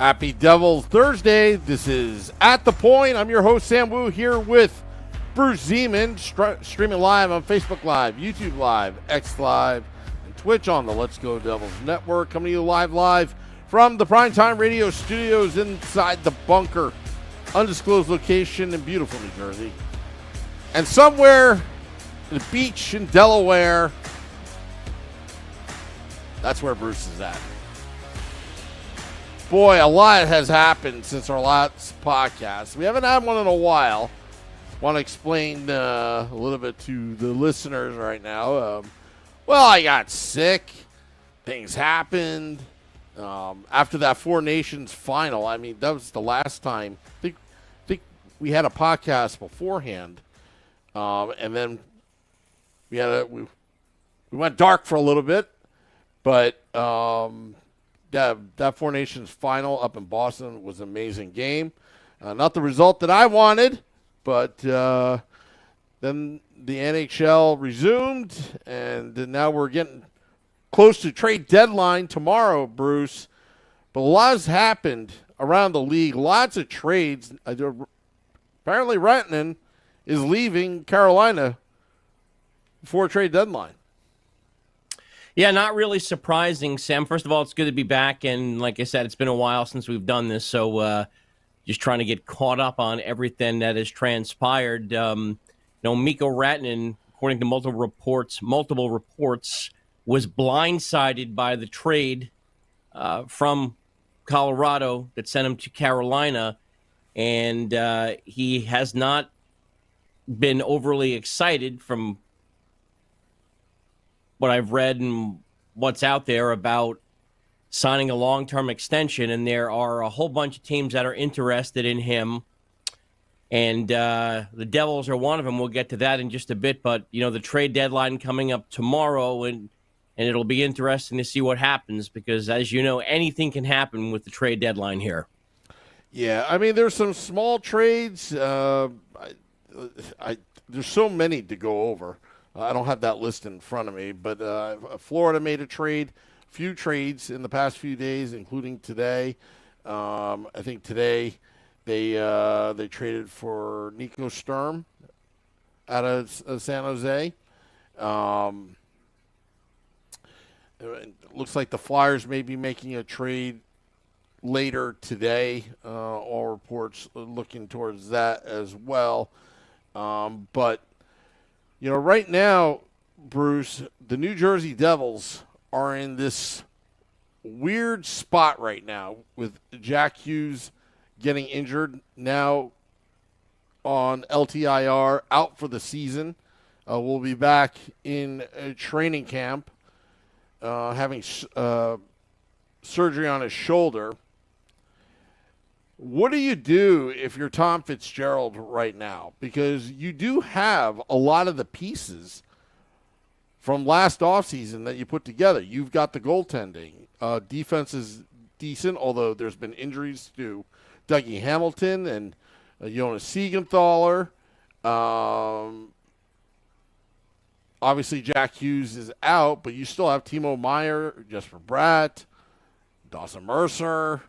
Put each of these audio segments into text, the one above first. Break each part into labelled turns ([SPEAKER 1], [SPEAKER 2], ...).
[SPEAKER 1] Happy Devils Thursday. This is At The Point. I'm your host, Sam Wu, here with Bruce Zeman, streaming live on Facebook Live, YouTube Live, X Live, and Twitch on the Let's Go Devils Network. Coming to you live from the Primetime Radio Studios inside the bunker, undisclosed location in beautiful New Jersey. And somewhere at the beach in Delaware, that's where Bruce is at. Boy, a lot has happened since our last podcast. We haven't had one in a while. Want to explain a little bit to the listeners right now. Well, I got sick. Things happened. After that Four Nations final, I mean, that was the last time. I think we had a podcast beforehand. And then we went dark for a little bit. But that Four Nations final up in Boston was an amazing game. Not the result that I wanted, but then the NHL resumed, and now we're getting close to trade deadline tomorrow, Bruce. But a lot has happened around the league. Lots of trades. Apparently Rantanen is leaving Carolina before trade deadline.
[SPEAKER 2] Yeah, not really surprising, Sam. First of all, it's good to be back, and like I said, it's been a while since we've done this, so just trying to get caught up on everything that has transpired. Mikko Rantanen, according to multiple reports, was blindsided by the trade from Colorado that sent him to Carolina, and he has not been overly excited from what I've read and what's out there about signing a long-term extension, and there are a whole bunch of teams that are interested in him, and the Devils are one of them. We'll get to that in just a bit, but the trade deadline coming up tomorrow, and it'll be interesting to see what happens because, as you know, anything can happen with the trade deadline here.
[SPEAKER 1] Yeah, I mean, there's some small trades. There's so many to go over. I don't have that list in front of me, but Florida made a few trades in the past few days, including today. I think today they traded for Nico Sturm out of San Jose. It looks like the Flyers may be making a trade later today. All reports looking towards that as well. But right now, Bruce, the New Jersey Devils are in this weird spot right now with Jack Hughes getting injured now on LTIR, out for the season. We'll be back in training camp, having surgery on his shoulder. What do you do if you're Tom Fitzgerald right now? Because you do have a lot of the pieces from last offseason that you put together. You've got the goaltending. Defense is decent, although there's been injuries to Dougie Hamilton and Jonas Siegenthaler. Obviously, Jack Hughes is out, but you still have Timo Meier, Jesper Bratt, Dawson Mercer,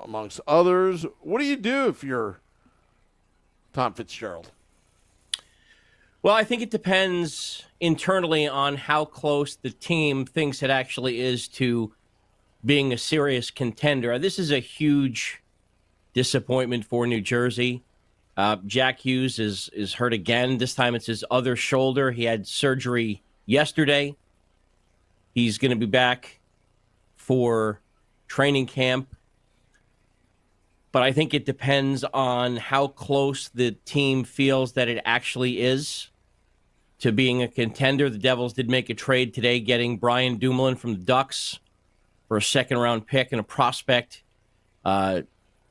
[SPEAKER 1] amongst others. What do you do if you're Tom Fitzgerald?
[SPEAKER 2] Well, I think it depends internally on how close the team thinks it actually is to being a serious contender. This is a huge disappointment for New Jersey. Jack Hughes is hurt again. This time it's his other shoulder. He had surgery yesterday. He's going to be back for training camp. But I think it depends on how close the team feels that it actually is to being a contender. The Devils did make a trade today, getting Brian Dumoulin from the Ducks for a second-round pick and a prospect. The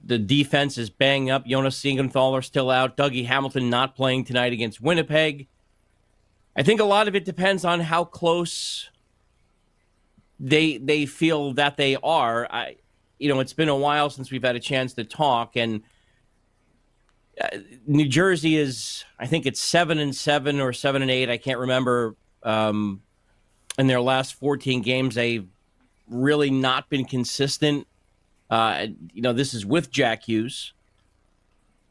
[SPEAKER 2] defense is banged up. Jonas Siegenthaler still out. Dougie Hamilton not playing tonight against Winnipeg. I think a lot of it depends on how close they feel that they are. It's been a while since we've had a chance to talk, and New Jersey is, I think it's 7-7 or 7-8. I can't remember. In their last 14 games, they've really not been consistent. This is with Jack Hughes.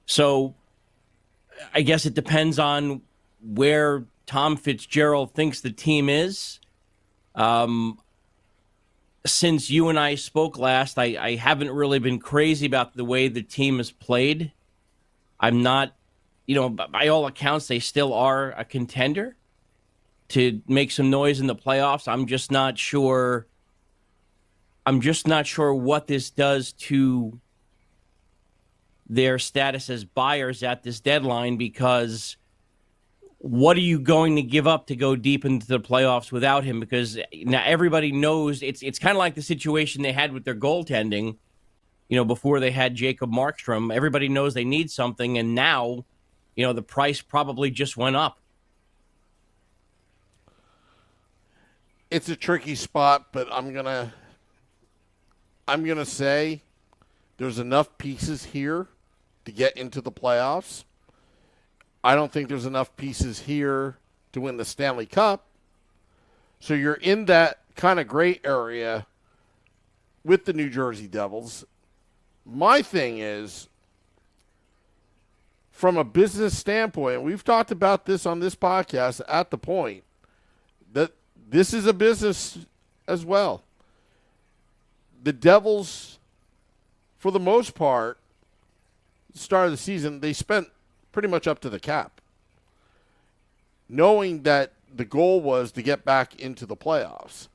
[SPEAKER 2] So I guess it depends on where Tom Fitzgerald thinks the team is. Since you and I spoke last, I haven't really been crazy about the way the team has played. I'm not, by all accounts, they still are a contender to make some noise in the playoffs. I'm just not sure what this does to their status as buyers at this deadline, because what are you going to give up to go deep into the playoffs without him? Because now everybody knows it's kind of like the situation they had with their goaltending, before they had Jacob Markstrom. Everybody knows they need something, and now, the price probably just went up.
[SPEAKER 1] It's a tricky spot, but I'm gonna say there's enough pieces here to get into the playoffs. I don't think there's enough pieces here to win the Stanley Cup. So you're in that kind of gray area with the New Jersey Devils. My thing is, from a business standpoint, and we've talked about this on this podcast at the point, that this is a business as well. The Devils, for the most part, start of the season, they spent pretty much up to the cap, knowing that the goal was to get back into the playoffs.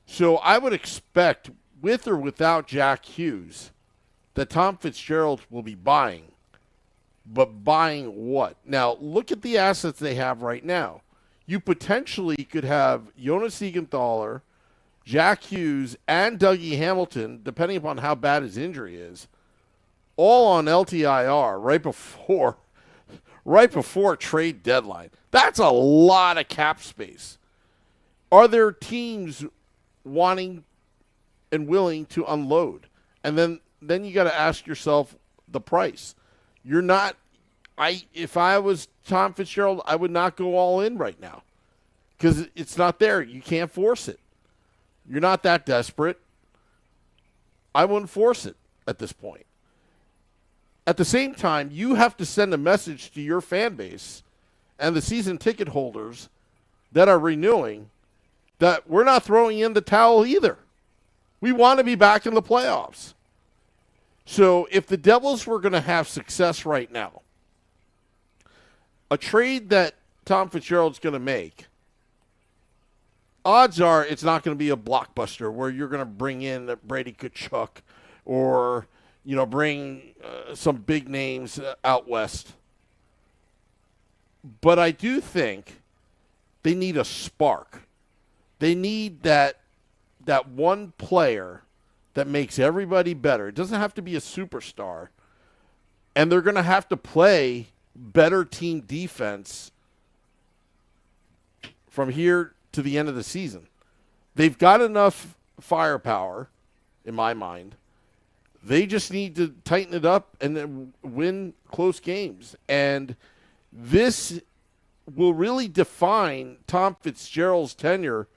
[SPEAKER 1] So I would expect, with or without Jack Hughes, that Tom Fitzgerald will be buying. But buying what? Now, look at the assets they have right now. You potentially could have Jonas Siegenthaler, Jack Hughes, and Dougie Hamilton, depending upon how bad his injury is, all on LTIR right before trade deadline. That's a lot of cap space. Are there teams wanting and willing to unload? And then you got to ask yourself the price. If I was Tom Fitzgerald, I would not go all in right now because it's not there. You can't force it. You're not that desperate. I wouldn't force it at this point. At the same time, you have to send a message to your fan base and the season ticket holders that are renewing that we're not throwing in the towel either. We want to be back in the playoffs. So if the Devils were going to have success right now, a trade that Tom Fitzgerald's going to make, odds are it's not going to be a blockbuster where you're going to bring in Brady Tkachuk or bring some big names out west. But I do think they need a spark. They need that one player that makes everybody better. It doesn't have to be a superstar. And they're going to have to play better team defense from here to the end of the season. They've got enough firepower, in my mind. They just need to tighten it up and then win close games. And this will really define Tom Fitzgerald's tenure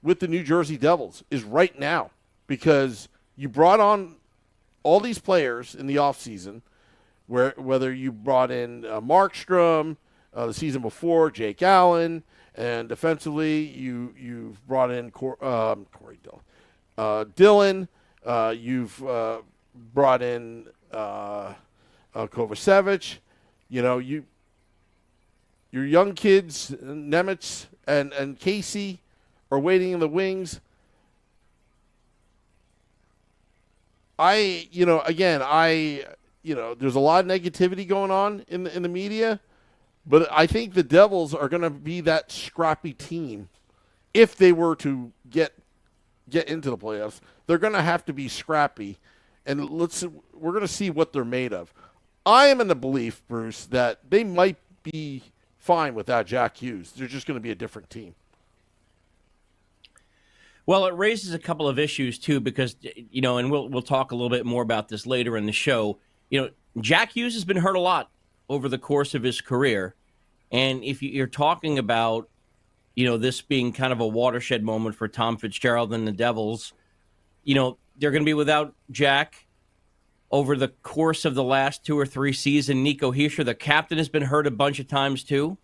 [SPEAKER 1] with the New Jersey Devils, is right now. Because you brought on all these players in the offseason, whether you brought in Markstrom the season before, Jake Allen, and defensively you've brought in Corey Dillon. You've brought in Kovacevic. Your young kids, Nemitz and Casey, are waiting in the wings. There's a lot of negativity going on in the media, but I think the Devils are going to be that scrappy team. If they were to get into the playoffs, they're going to have to be scrappy, and we're going to see what they're made of. I am in the belief, Bruce, that they might be fine without Jack Hughes. They're just going to be a different team.
[SPEAKER 2] Well, it raises a couple of issues, too, because, and we'll talk a little bit more about this later in the show. Jack Hughes has been hurt a lot over the course of his career. And if you're talking about, this being kind of a watershed moment for Tom Fitzgerald and the Devils, they're going to be without Jack over the course of the last 2 or 3 seasons. Nico Hischier, the captain, has been hurt a bunch of times too.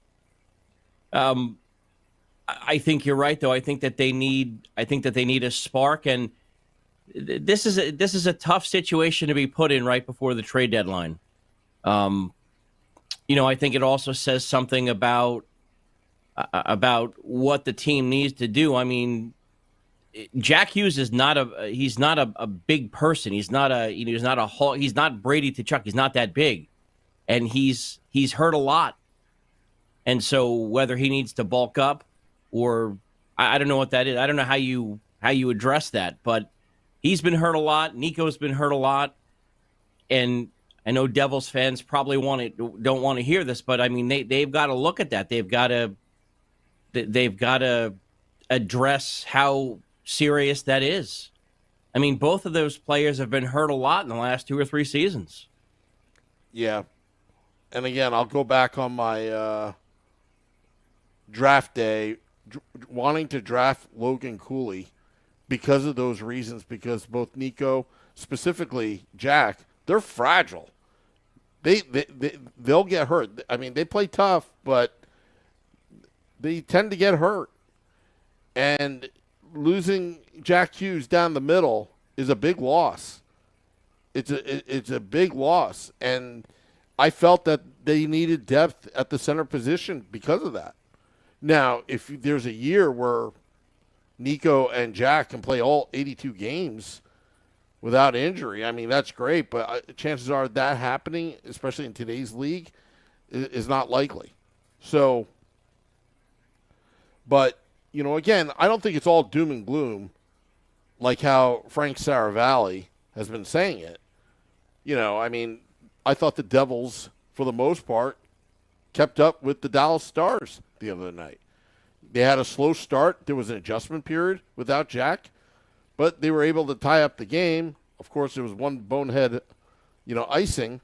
[SPEAKER 2] I think you're right, though. I think that they need a spark, and this is a tough situation to be put in right before the trade deadline. I think it also says something about what the team needs to do. I mean, Jack Hughes is not a big person. He's not he's not Brady to Chuck. He's not that big, and he's hurt a lot. And so whether he needs to bulk up or I don't know what that is. I don't know how you address that, but he's been hurt a lot. Nico's been hurt a lot, and I know Devils fans probably don't want to hear this, but I mean they've got to look at that. They've got to address how serious that is. I mean, both of those players have been hurt a lot in the last 2 or 3 seasons.
[SPEAKER 1] Yeah. And again, I'll go back on my draft day, wanting to draft Logan Cooley because of those reasons, because both Nico, specifically Jack, they're fragile. They'll get hurt. I mean, they play tough, but they tend to get hurt. And losing Jack Hughes down the middle is a big loss. It's a big loss. And I felt that they needed depth at the center position because of that. Now, if there's a year where Nico and Jack can play all 82 games without injury, I mean, that's great. But chances are that happening, especially in today's league, is not likely. So, but, again, I don't think it's all doom and gloom like how Frank Saravalli has been saying it. I mean, I thought the Devils, for the most part, kept up with the Dallas Stars the other night. They had a slow start. There was an adjustment period without Jack, but they were able to tie up the game. Of course, there was one bonehead, icing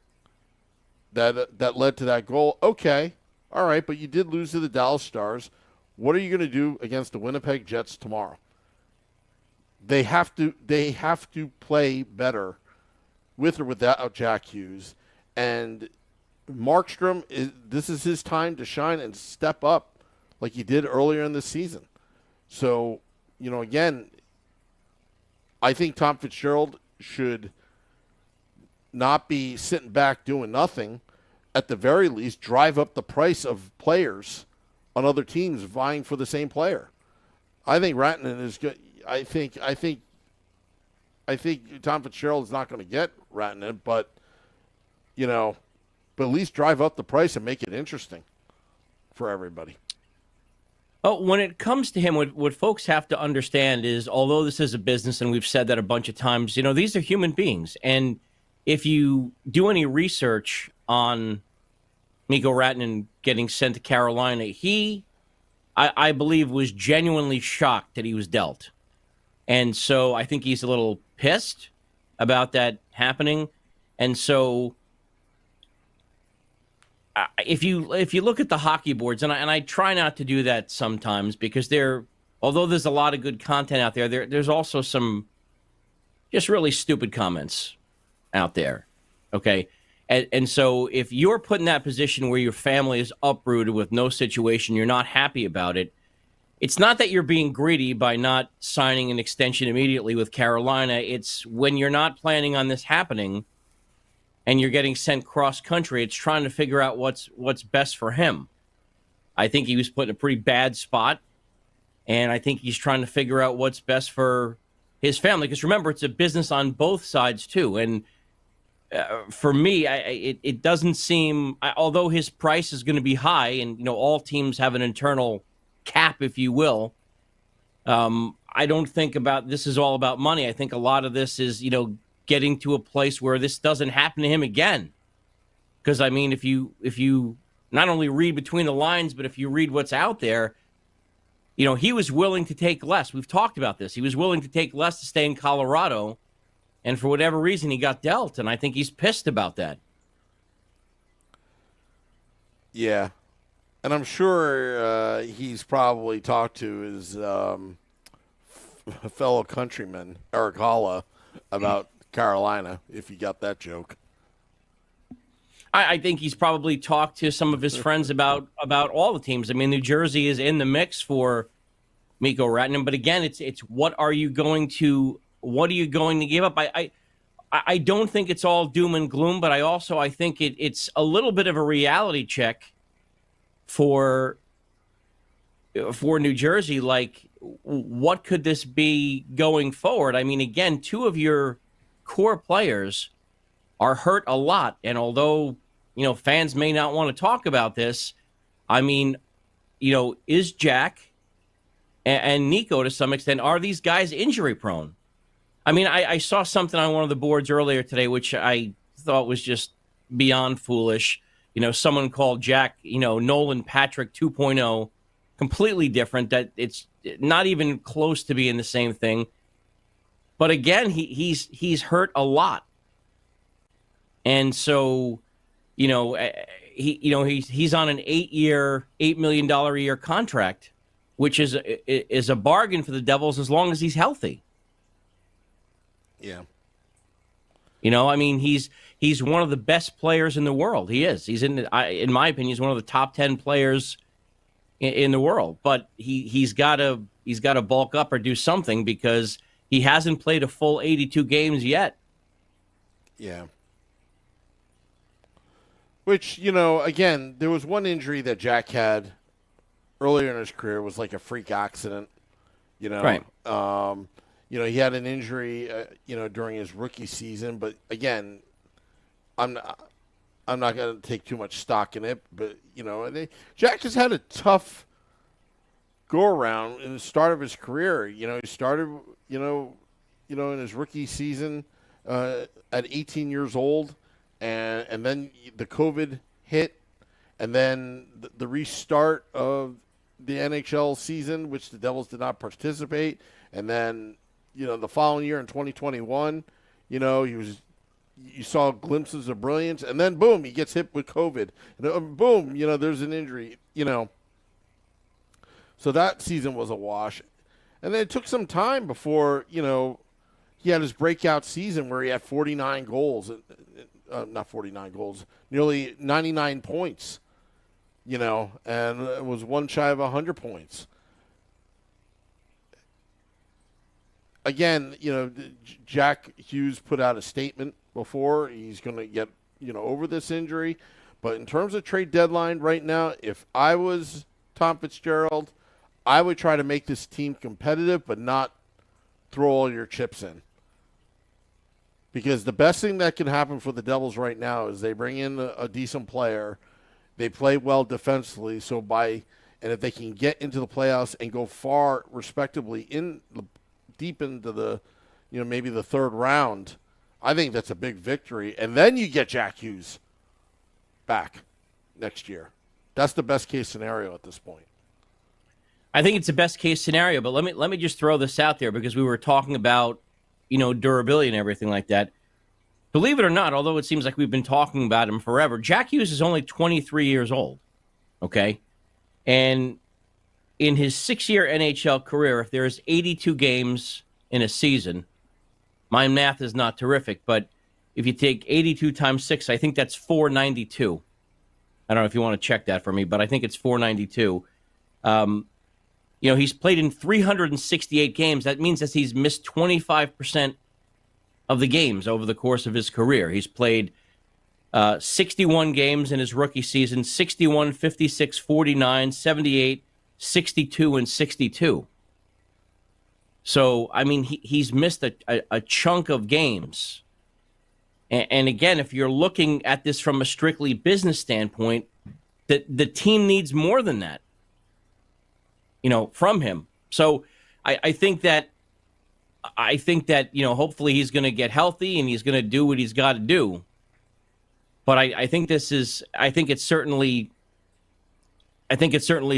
[SPEAKER 1] that led to that goal. Okay, all right, but you did lose to the Dallas Stars. What are you going to do against the Winnipeg Jets tomorrow? They have to play better with or without Jack Hughes. And Markstrom, this is his time to shine and step up like he did earlier in the season. So, again, I think Tom Fitzgerald should not be sitting back doing nothing. At the very least, drive up the price of players on other teams vying for the same player. I think Rantanen is good. I think Tom Fitzgerald is not going to get Rantanen, but at least drive up the price and make it interesting for everybody.
[SPEAKER 2] Oh, when it comes to him, what folks have to understand is, although this is a business, and we've said that a bunch of times, these are human beings. And if you do any research on Mikko Rantanen getting sent to Carolina, I believe, was genuinely shocked that he was dealt. And so I think he's a little pissed about that happening. And so if you look at the hockey boards, and I try not to do that sometimes because although there's a lot of good content out there's also some just really stupid comments out there. Okay. And so if you're put in that position where your family is uprooted with no situation, you're not happy about it. It's not that you're being greedy by not signing an extension immediately with Carolina. It's when you're not planning on this happening and you're getting sent cross-country, it's trying to figure out what's best for him. I think he was put in a pretty bad spot, and I think he's trying to figure out what's best for his family. Because remember, it's a business on both sides, too. And for me, it doesn't seem, although his price is going to be high, and all teams have an internal cap, if you will, I don't think this is all about money. I think a lot of this is, getting to a place where this doesn't happen to him again. Because, I mean, if you not only read between the lines, but if you read what's out there, he was willing to take less. We've talked about this. He was willing to take less to stay in Colorado, and for whatever reason, he got dealt, and I think he's pissed about that.
[SPEAKER 1] Yeah. And I'm sure he's probably talked to his fellow countryman Eric Holla about Carolina, if you got that joke.
[SPEAKER 2] I think he's probably talked to some of his friends about all the teams. I mean, New Jersey is in the mix for Mikko Rantanen, but again, it's what are you going to give up? I don't think it's all doom and gloom, but I think it's a little bit of a reality check for New Jersey. Like, what could this be going forward? I mean, again, two of your core players are hurt a lot. And although, fans may not want to talk about this, I mean, is Jack and Nico to some extent, are these guys injury prone? I mean, I saw something on one of the boards earlier today, which I thought was just beyond foolish. Someone called Jack, Nolan Patrick 2.0, completely different. That it's not even close to being the same thing. But again, he's hurt a lot. And so, he's on an 8-year, $8 million a year contract, which is a bargain for the Devils as long as he's healthy.
[SPEAKER 1] Yeah.
[SPEAKER 2] I mean, he's one of the best players in the world. He is. He's in my opinion, he's one of the top 10 players in the world. But he's got to bulk up or do something because he hasn't played a full 82 games yet.
[SPEAKER 1] Yeah. Which, again, there was one injury that Jack had earlier in his career. It was like a freak accident,
[SPEAKER 2] Right.
[SPEAKER 1] He had an injury, during his rookie season. But, again, I'm not going to take too much stock in it. But, Jack has had a tough go-around in the start of his career. He started, in his rookie season at 18 years old. And then the COVID hit, and then the restart of the NHL season, which the Devils did not participate. And then, the following year in 2021, you saw glimpses of brilliance. And then, boom, he gets hit with COVID. And boom, there's an injury, So that season was a wash. And then it took some time before, he had his breakout season where he had 49 goals. Not 49 goals, nearly 99 points, and it was one shy of 100 points. Again, Jack Hughes put out a statement before he's going to get, over this injury. But in terms of trade deadline right now, if I was Tom Fitzgerald, I would try to make this team competitive, but not throw all your chips in. Because the best thing that can happen for the Devils right now is they bring in a decent player. They play well defensively. And if they can get into the playoffs and go far, respectively, deep into the, maybe the third round, I think that's a big victory. And then you get Jack Hughes back next year. That's the best case scenario at this point.
[SPEAKER 2] I think it's the best case scenario. But let me just throw this out there because we were talking about durability and everything like that. Believe it or not, although it seems like we've been talking about him forever, Jack Hughes is only 23 years old, okay? And in his 6-year NHL career, if there's 82 games in a season, my math is not terrific, but if you take 82 times 6, I think that's 492. I don't know if you want to check that for me, but I think it's 492. He's played in 368 games. That means that he's missed 25% of the games over the course of his career. He's played 61 games in his rookie season, 61, 56, 49, 78, 62, and 62. So, I mean, he's missed a chunk of games. And again, if you're looking at this from a strictly business standpoint, the team needs more than that. From him. So I think that hopefully he's going to get healthy and he's going to do what he's got to do. But I think it's certainly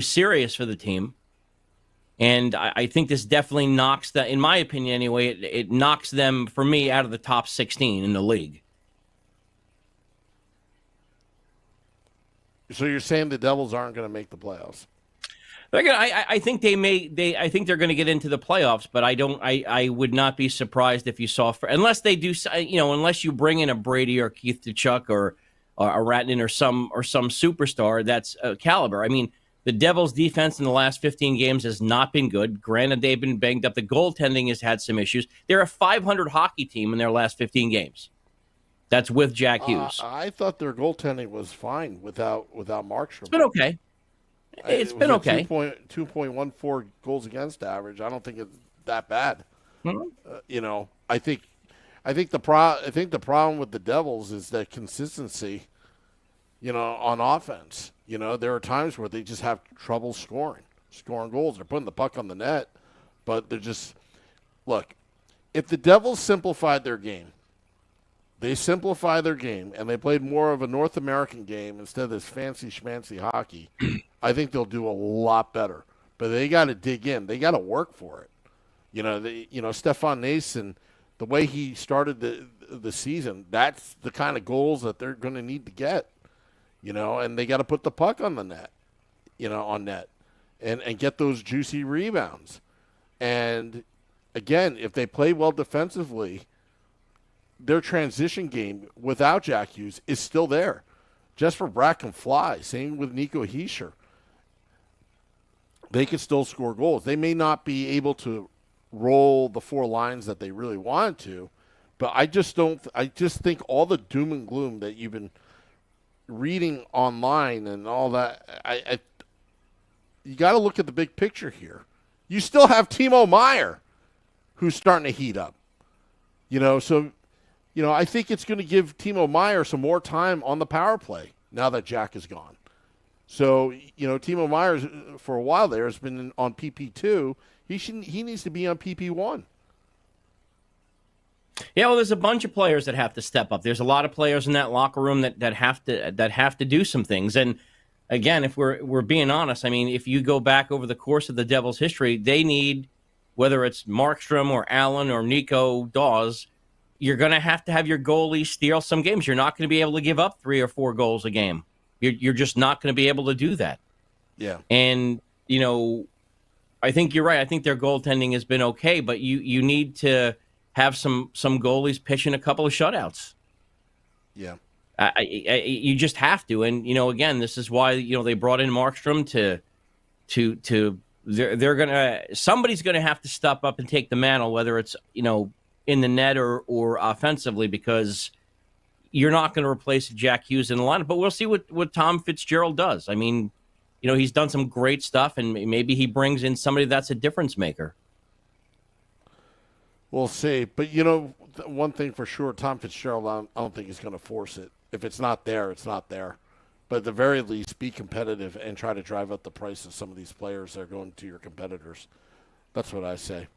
[SPEAKER 2] serious for the team. And I think this definitely knocks that, in my opinion anyway, it knocks them, for me, out of the top 16 in the league.
[SPEAKER 1] So you're saying the Devils aren't going to make the playoffs?
[SPEAKER 2] They're gonna, I think they may. I think they're going to get into the playoffs, but I don't. I would not be surprised if you saw, unless they do. Unless you bring in a Brady or Keith Tkachuk or a Ratnan or some superstar that's caliber. I mean, the Devils' defense in the last 15 games has not been good. Granted, they've been banged up. The goaltending has had some issues. They're a 500 hockey team in their last 15 games. That's with Jack Hughes.
[SPEAKER 1] I thought their goaltending was fine without Markstrom.
[SPEAKER 2] It's been okay. It's been okay.
[SPEAKER 1] 2.14 goals against average. I don't think it's that bad.
[SPEAKER 2] Mm-hmm.
[SPEAKER 1] I think the problem with the Devils is that consistency. On offense. There are times where they just have trouble scoring goals. They're putting the puck on the net, but they're just look. If the Devils simplified their game, and they played more of a North American game instead of this fancy schmancy hockey, I think they'll do a lot better. But they got to dig in. They got to work for it. Stefan Nason, the way he started the season, that's the kind of goals that they're going to need to get. And they got to put the puck on the net, on net, and get those juicy rebounds. And again, if they play well defensively, their transition game without Jack Hughes is still there. Jesper Bratt can fly. Same with Nico Hischier. They can still score goals. They may not be able to roll the four lines that they really wanted to, but I just think all the doom and gloom that you've been reading online and all that, you got to look at the big picture here. You still have Timo Meier, who's starting to heat up. I think it's going to give Timo Meier some more time on the power play now that Jack is gone. So, Timo Meier, for a while there, has been on PP2. He needs to be on PP1.
[SPEAKER 3] Yeah, well, there's a bunch of players that have to step up. There's a lot of players in that locker room that have to do some things. And again, if we're being honest, I mean, if you go back over the course of the Devils' history, they need, whether it's Markstrom or Allen or Nico Dawes, you're going to have your goalie steal some games. You're not going to be able to give up 3 or 4 goals a game. You're just not going to be able to do that.
[SPEAKER 1] Yeah.
[SPEAKER 3] And, I think you're right. I think their goaltending has been okay, but you need to have some goalies pitching a couple of shutouts.
[SPEAKER 1] Yeah.
[SPEAKER 3] You just have to. And, again, this is why, they brought in Markstrom they're going to, somebody's going to have to step up and take the mantle, whether it's, in the net or offensively, because you're not going to replace Jack Hughes in the lineup. But we'll see what Tom Fitzgerald does. I mean, he's done some great stuff, and maybe he brings in somebody that's a difference maker.
[SPEAKER 1] We'll see. But, one thing for sure, Tom Fitzgerald, I don't think he's going to force it. If it's not there, it's not there. But at the very least, be competitive and try to drive up the price of some of these players that are going to your competitors. That's what I say.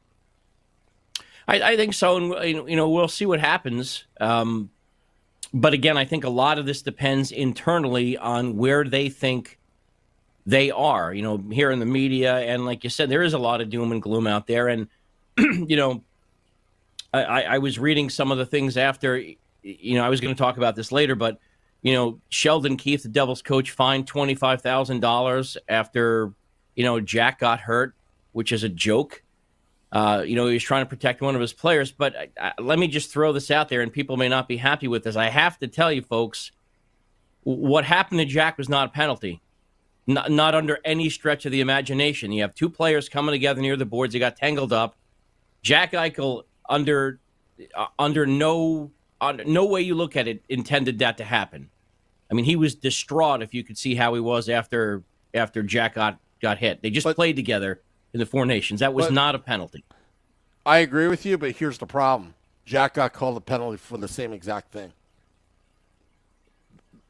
[SPEAKER 3] I think so, and we'll see what happens. But again, I think a lot of this depends internally on where they think they are. Here in the media, and like you said, there is a lot of doom and gloom out there. And I was reading some of the things after. I was going to talk about this later, but Sheldon Keefe, the Devils coach, fined $25,000 after Jack got hurt, which is a joke. He was trying to protect one of his players. But let me just throw this out there, and people may not be happy with this. I have to tell you, folks, what happened to Jack was not a penalty. Not under any stretch of the imagination. You have 2 players coming together near the boards. They got tangled up. Jack Eichel, under no way you look at it, intended that to happen. I mean, he was distraught, if you could see how he was after Jack got hit. They just played together in the Four Nations. That was not a penalty.
[SPEAKER 1] I agree with you, but here's the problem. Jack got called a penalty for the same exact thing.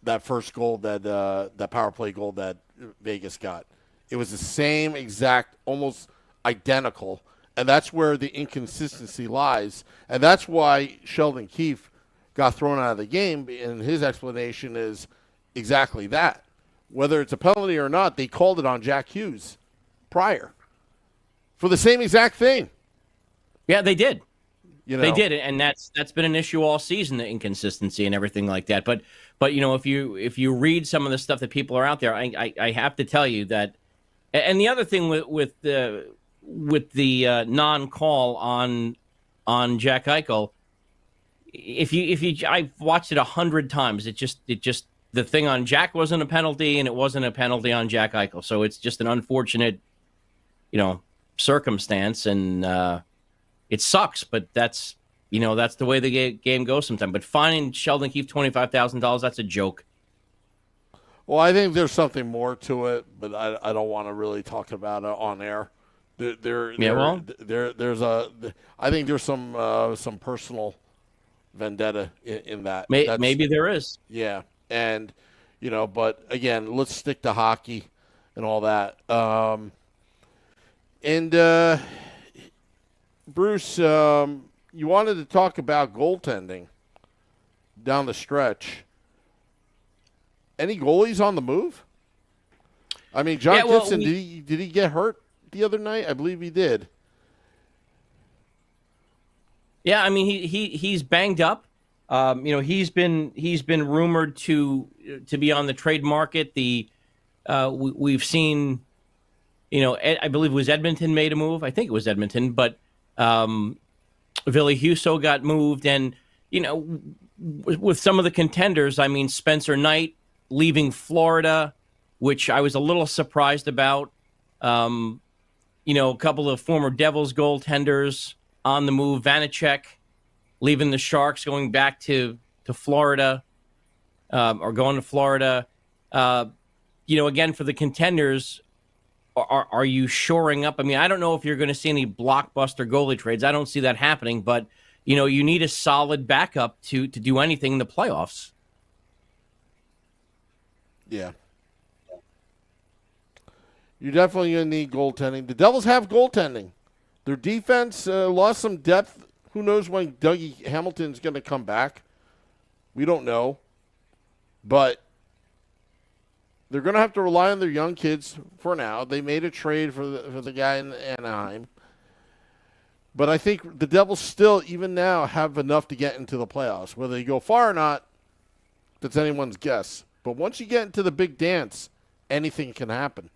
[SPEAKER 1] That first goal, that power play goal that Vegas got. It was the same exact, almost identical, and that's where the inconsistency lies. And that's why Sheldon Keefe got thrown out of the game, and his explanation is exactly that. Whether it's a penalty or not, they called it on Jack Hughes prior for the same exact thing.
[SPEAKER 3] Yeah, they did. They did, and that's been an issue all season, the inconsistency and everything like that. But if you read some of the stuff that people are out there, I have to tell you that
[SPEAKER 2] And the other thing with the non-call on Jack Eichel, if you I've watched it 100 times. It just the thing on Jack wasn't a penalty, and it wasn't a penalty on Jack Eichel. So it's just an unfortunate, circumstance, and it sucks. But that's the way the game goes sometimes. But fining Sheldon Keefe $25,000, that's a joke.
[SPEAKER 1] Well, I think there's something more to it, but I don't want to really talk about it on air. I think there's some personal vendetta in that.
[SPEAKER 2] Maybe there is.
[SPEAKER 1] Yeah, and but again, let's stick to hockey and all that. Bruce, you wanted to talk about goaltending down the stretch. Any goalies on the move? I mean, John Gibson, did he get hurt the other night? I believe he did.
[SPEAKER 2] Yeah, I mean he's banged up. He's been rumored to be on the trade market. We've seen, I believe it was Edmonton made a move. I think it was Edmonton, but Ville Husso got moved, and with some of the contenders, I mean Spencer Knight leaving Florida, which I was a little surprised about. A couple of former Devils goaltenders on the move. Vanacek leaving the Sharks, going back to Florida, or going to Florida. Again, for the contenders, are you shoring up? I mean, I don't know if you're going to see any blockbuster goalie trades. I don't see that happening, but you need a solid backup to do anything in the playoffs.
[SPEAKER 1] Yeah. You're definitely going to need goaltending. The Devils have goaltending. Their defense lost some depth. Who knows when Dougie Hamilton's going to come back? We don't know. But they're going to have to rely on their young kids for now. They made a trade for the guy in Anaheim. But I think the Devils still, even now, have enough to get into the playoffs. Whether they go far or not, that's anyone's guess. But once you get into the big dance, anything can happen.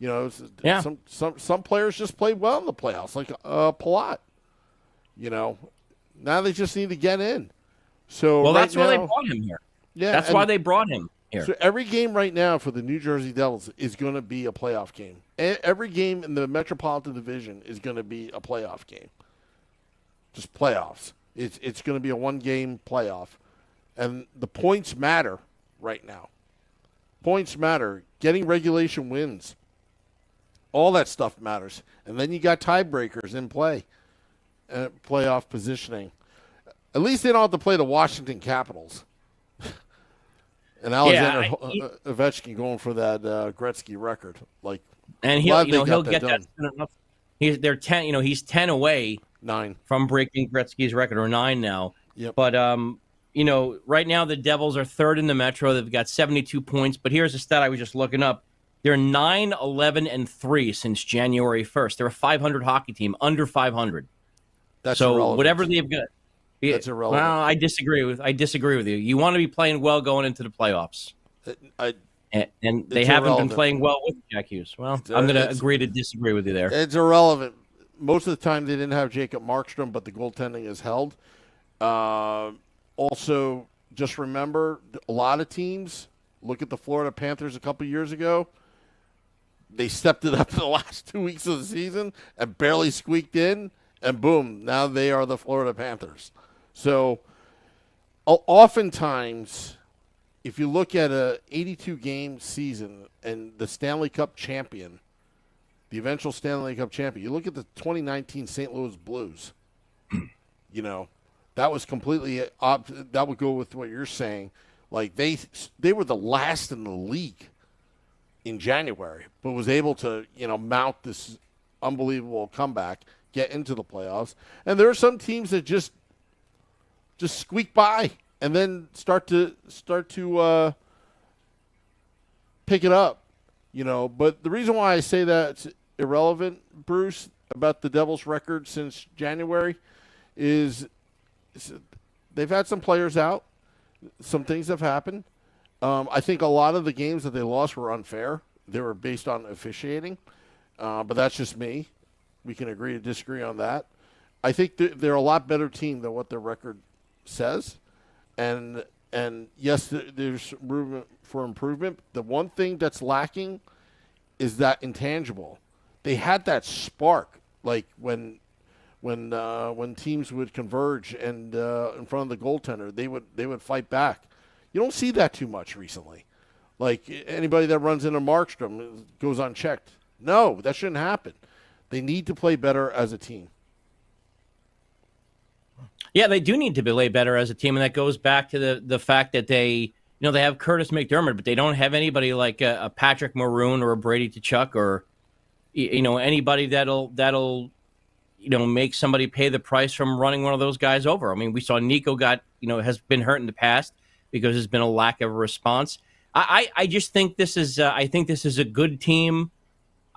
[SPEAKER 1] Some players just play well in the playoffs, like Palat. Now they just need to get in. So
[SPEAKER 2] that's why they brought him here.
[SPEAKER 1] Yeah,
[SPEAKER 2] that's why they brought him here.
[SPEAKER 1] So every game right now for the New Jersey Devils is going to be a playoff game. Every game in the Metropolitan Division is going to be a playoff game. Just playoffs. It's going to be a one-game playoff, and the points matter right now. Points matter. Getting regulation wins. All that stuff matters. And then you got tiebreakers in play. Playoff positioning. At least they don't have to play the Washington Capitals. And Alexander Ovechkin going for that Gretzky record.
[SPEAKER 2] And he'll get that. They're 10. He's 10 away.
[SPEAKER 1] 9
[SPEAKER 2] from breaking Gretzky's record, or 9 now.
[SPEAKER 1] Yep.
[SPEAKER 2] But right now the Devils are third in the Metro. They've got 72 points. But here's a stat I was just looking up. They're 9-11-3 since January 1st. They're a 500 hockey team, under 500.
[SPEAKER 1] That's
[SPEAKER 2] so
[SPEAKER 1] irrelevant.
[SPEAKER 2] Whatever they've got.
[SPEAKER 1] That's irrelevant.
[SPEAKER 2] Well, I disagree with you. You want to be playing well going into the playoffs. And they haven't been playing well with Jack Hughes. Well, I'm going to agree to disagree with you there.
[SPEAKER 1] It's irrelevant. Most of the time they didn't have Jacob Markstrom, but the goaltending is held. Also, just remember, a lot of teams, look at the Florida Panthers a couple years ago. They stepped it up in the last 2 weeks of the season and barely squeaked in, and boom, now they are the Florida Panthers. So, oftentimes, if you look at a 82-game season and the Stanley Cup champion, the eventual Stanley Cup champion, you look at the 2019 St. Louis Blues, that was completely that would go with what you're saying. Like they were the last in the league in January, but was able to, mount this unbelievable comeback, get into the playoffs. And there are some teams that just squeak by and then start to pick it up, But the reason why I say that it's irrelevant, Bruce, about the Devils' record since January is they've had some players out. Some things have happened. I think a lot of the games that they lost were unfair. they were based on officiating, but that's just me. We can agree to disagree on that. I think they're a lot better team than what their record says, and yes, there's room for improvement. The one thing that's lacking is that intangible. They had that spark, like when teams would converge and in front of the goaltender, they would fight back. You don't see that too much recently. Like anybody that runs into Markstrom goes unchecked. No, that shouldn't happen. They need to play better as a team.
[SPEAKER 2] Yeah, they do need to play better as a team, and that goes back to the fact that they have Curtis McDermott, but they don't have anybody like a Patrick Maroon or a Brady Tkachuk or anybody that'll make somebody pay the price from running one of those guys over. I mean, we saw Nico has been hurt in the past because there's been a lack of a response. I just think this is a good team.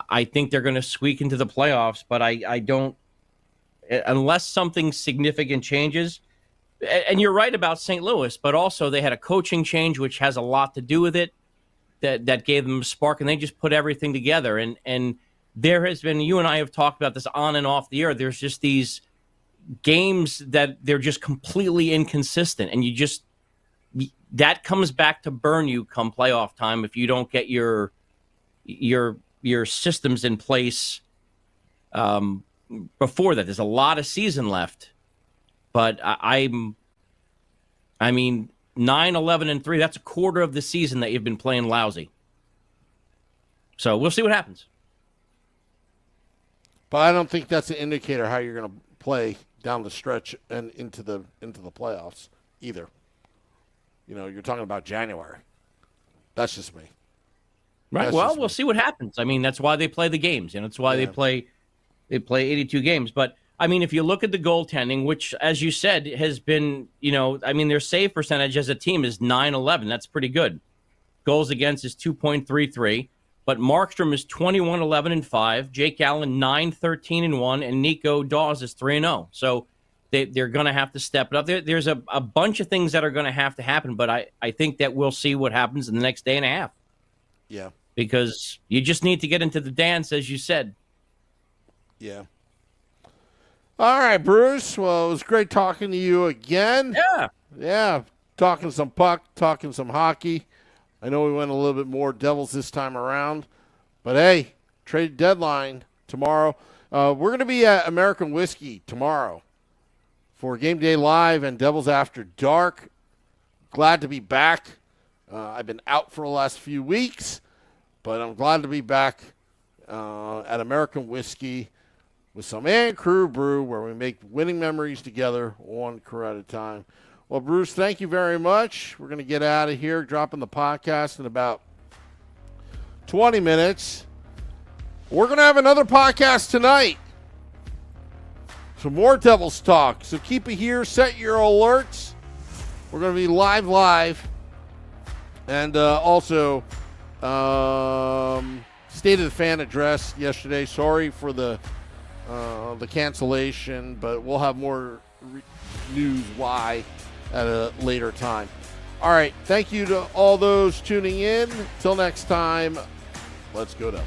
[SPEAKER 2] I think they're going to squeak into the playoffs, but I don't, unless something significant changes. And you're right about St. Louis, but also they had a coaching change, which has a lot to do with it, that gave them a spark, and they just put everything together. And there has been, you and I have talked about this on and off the air, there's just these games that they're just completely inconsistent, and that comes back to burn you come playoff time if you don't get your systems in place before that. There's a lot of season left, but I mean 9-11-3, that's a quarter of the season that you've been playing lousy. So we'll see what happens.
[SPEAKER 1] But I don't think that's an indicator how you're going to play down the stretch and into the playoffs either. You're talking about January. That's just me.
[SPEAKER 2] Right. Well, we'll see what happens. I mean, that's why they play the games, and it's why they play 82 games. But I mean, if you look at the goaltending, which, as you said, has been, their save percentage as a team is 9-11. That's pretty good. Goals against is 2.33. But Markstrom is 21-11-5. Jake Allen 9-13-1, and Nico Dawes is 3-0. So they're going to have to step it up. There's a bunch of things that are going to have to happen, but I think that we'll see what happens in the next day and a half.
[SPEAKER 1] Yeah.
[SPEAKER 2] Because you just need to get into the dance, as you said.
[SPEAKER 1] Yeah. All right, Bruce. Well, it was great talking to you again.
[SPEAKER 2] Yeah.
[SPEAKER 1] Yeah. Talking some puck, talking some hockey. I know we went a little bit more Devils this time around. But, hey, trade deadline tomorrow. We're going to be at American Whiskey tomorrow for Game Day Live and Devils After Dark. Glad to be back. I've been out for the last few weeks, but I'm glad to be back at American Whiskey with some and crew brew where we make winning memories together, one crew at a time. Well, Bruce, thank you very much. We're going to get out of here, dropping the podcast in about 20 minutes. We're going to have another podcast tonight. Some more Devils talk. So keep it here. Set your alerts. We're going to be live. And also, State of the Fan address yesterday. Sorry for the cancellation, but we'll have more news why at a later time. All right. Thank you to all those tuning in. Till next time, let's go Devils.